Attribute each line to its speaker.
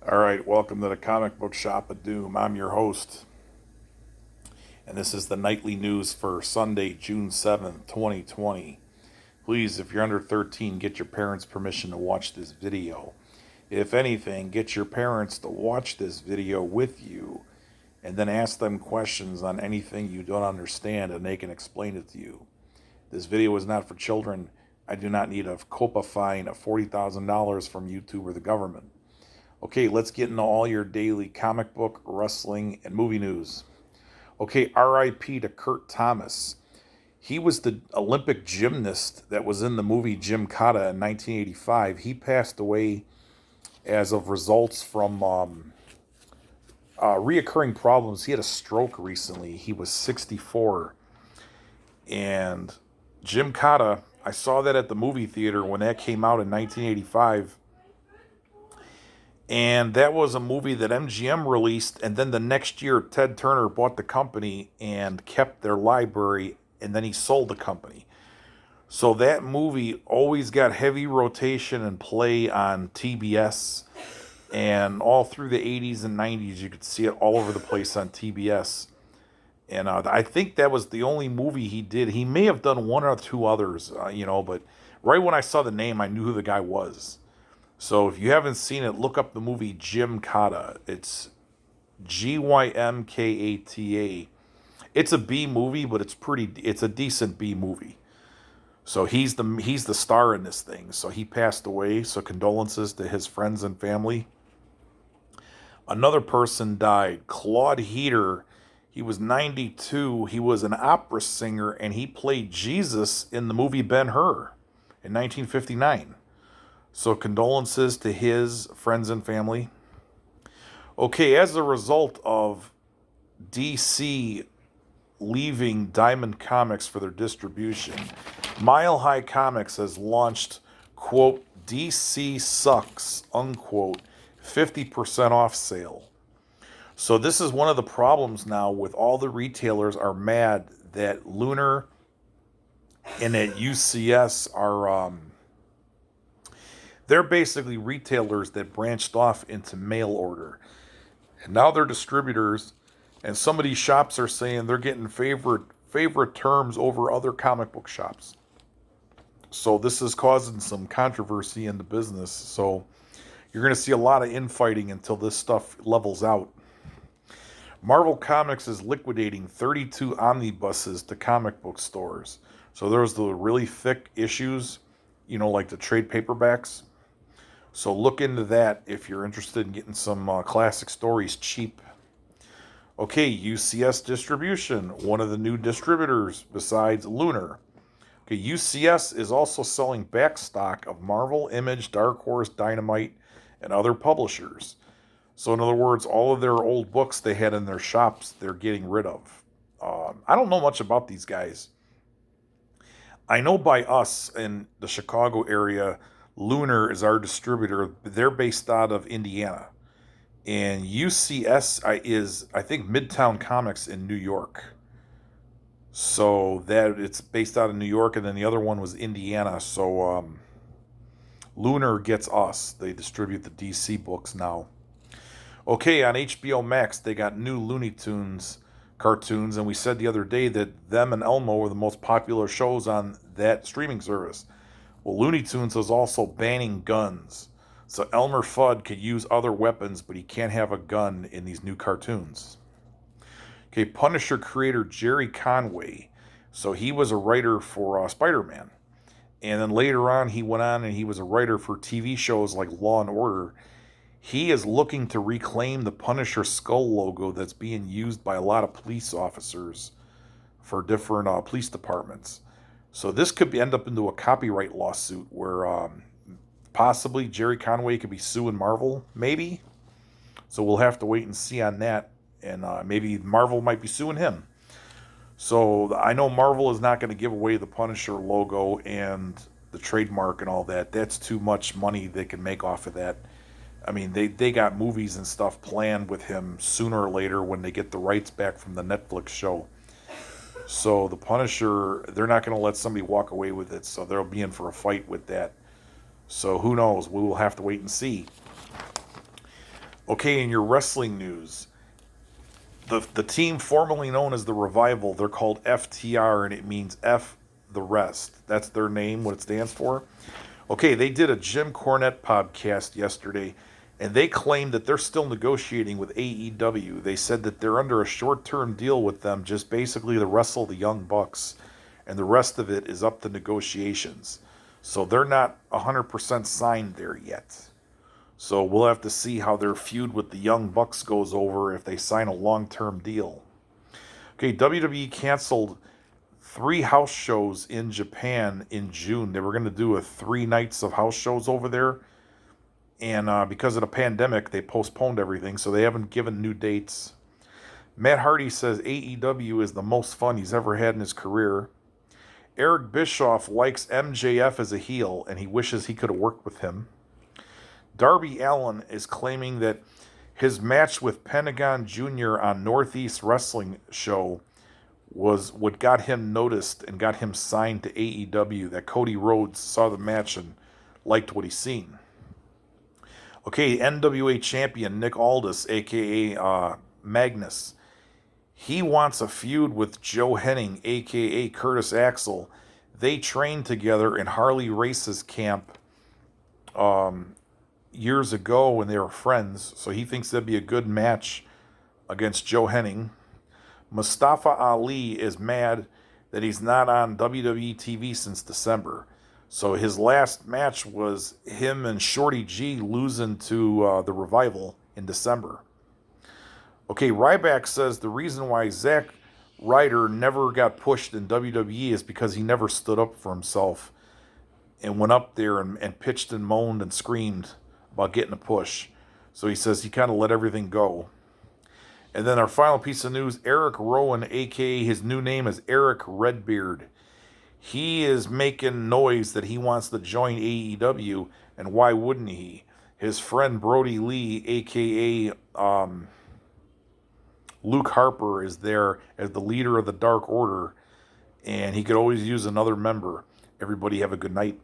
Speaker 1: All right, welcome to the Comic Book Shop of Doom. I'm your host, and this is the nightly news for Sunday, June 7th, 2020. Please, if you're under 13, get your parents' permission to watch this video. If anything, get your parents to watch this video with you, and then ask them questions on anything you don't understand, and they can explain it to you. This video is not for children. I do not need a COPA fine of $40,000 from YouTube or the government. Okay, let's get into all your daily comic book, wrestling, and movie news. Okay, RIP to Kurt Thomas. He was the Olympic gymnast that was in the movie Gymkata in 1985. He passed away as of results from reoccurring problems. He had a stroke recently. He was 64. And Gymkata, I saw that at the movie theater when that came out in 1985. And that was a movie that MGM released, and then the next year Ted Turner bought the company and kept their library, and then he sold the company. So that movie always got heavy rotation and play on TBS, and all through the 80s and 90s you could see it all over the place on TBS. And I think that was the only movie he did. He may have done one or two others, but right when I saw the name, I knew who the guy was. So if you haven't seen it, look up the movie Gymkata. It's Gymkata. It's a B movie, but it's a decent B movie. So he's the star in this thing. So he passed away. So condolences to his friends and family. Another person died, Claude Heater. He was 92. He was an opera singer, and he played Jesus in the movie Ben-Hur in 1959. So condolences to his friends and family. Okay, as a result of DC leaving Diamond Comics for their distribution, Mile High Comics has launched, quote, DC Sucks, unquote, 50% off sale. So this is one of the problems now with all the retailers are mad that Lunar and at UCS are... they're basically retailers that branched off into mail order. And now they're distributors, and some of these shops are saying they're getting favorite terms over other comic book shops. So this is causing some controversy in the business. So you're going to see a lot of infighting until this stuff levels out. Marvel Comics is liquidating 32 omnibuses to comic book stores. So there's the really thick issues, like the trade paperbacks. So look into that if you're interested in getting some classic stories cheap. Okay, UCS Distribution, one of the new distributors besides Lunar. Okay, UCS is also selling back stock of Marvel, Image, Dark Horse, Dynamite, and other publishers. So in other words, all of their old books they had in their shops, they're getting rid of. I don't know much about these guys. I know by us in the Chicago area, Lunar is our distributor. They're based out of Indiana. And UCS is, I think, Midtown Comics in New York. So that it's based out of New York, and then the other one was Indiana. So Lunar gets us. They distribute the DC books now. Okay, on HBO Max, they got new Looney Tunes cartoons, and we said the other day that them and Elmo were the most popular shows on that streaming service. Well, Looney Tunes is also banning guns. So Elmer Fudd could use other weapons, but he can't have a gun in these new cartoons. Okay, Punisher creator Jerry Conway. So he was a writer for Spider-Man. And then later on, he went on and he was a writer for TV shows like Law and Order. He is looking to reclaim the Punisher skull logo that's being used by a lot of police officers for different police departments. So this could end up into a copyright lawsuit where possibly Jerry Conway could be suing Marvel, maybe. So we'll have to wait and see on that. And maybe Marvel might be suing him. So I know Marvel is not going to give away the Punisher logo and the trademark and all that. That's too much money they can make off of that. I mean, they got movies and stuff planned with him sooner or later when they get the rights back from the Netflix show. So the Punisher, they're not going to let somebody walk away with it. So they'll be in for a fight with that. So who knows? We will have to wait and see. Okay, in your wrestling news, the team formerly known as the Revival, they're called FTR, and it means F the rest. That's their name, what it stands for. Okay, they did a Jim Cornette podcast yesterday, and they claimed that they're still negotiating with AEW. They said that they're under a short-term deal with them, just basically to wrestle the Young Bucks, and the rest of it is up to negotiations. So they're not 100% signed there yet. So we'll have to see how their feud with the Young Bucks goes over if they sign a long-term deal. Okay, WWE canceled 3 house shows in Japan in June. They were going to do 3 nights of house shows over there. And because of the pandemic, they postponed everything, so they haven't given new dates. Matt Hardy says AEW is the most fun he's ever had in his career. Eric Bischoff likes MJF as a heel, and he wishes he could have worked with him. Darby Allin is claiming that his match with Pentagon Jr. on Northeast Wrestling Show was what got him noticed and got him signed to AEW, that Cody Rhodes saw the match and liked what he seen. Okay, NWA champion Nick Aldis, a.k.a. Magnus, he wants a feud with Joe Henning, a.k.a. Curtis Axel. They trained together in Harley Race's camp years ago when they were friends, so he thinks that'd be a good match against Joe Henning. Mustafa Ali is mad that he's not on WWE TV since December. So his last match was him and Shorty G losing to the Revival in December. Okay, Ryback says the reason why Zack Ryder never got pushed in WWE is because he never stood up for himself and went up there and pitched and moaned and screamed about getting a push. So he says he kind of let everything go. And then our final piece of news, Eric Rowan, a.k.a. his new name is Eric Redbeard. He is making noise that he wants to join AEW, and why wouldn't he? His friend Brody Lee, a.k.a. Luke Harper, is there as the leader of the Dark Order, and he could always use another member. Everybody have a good night.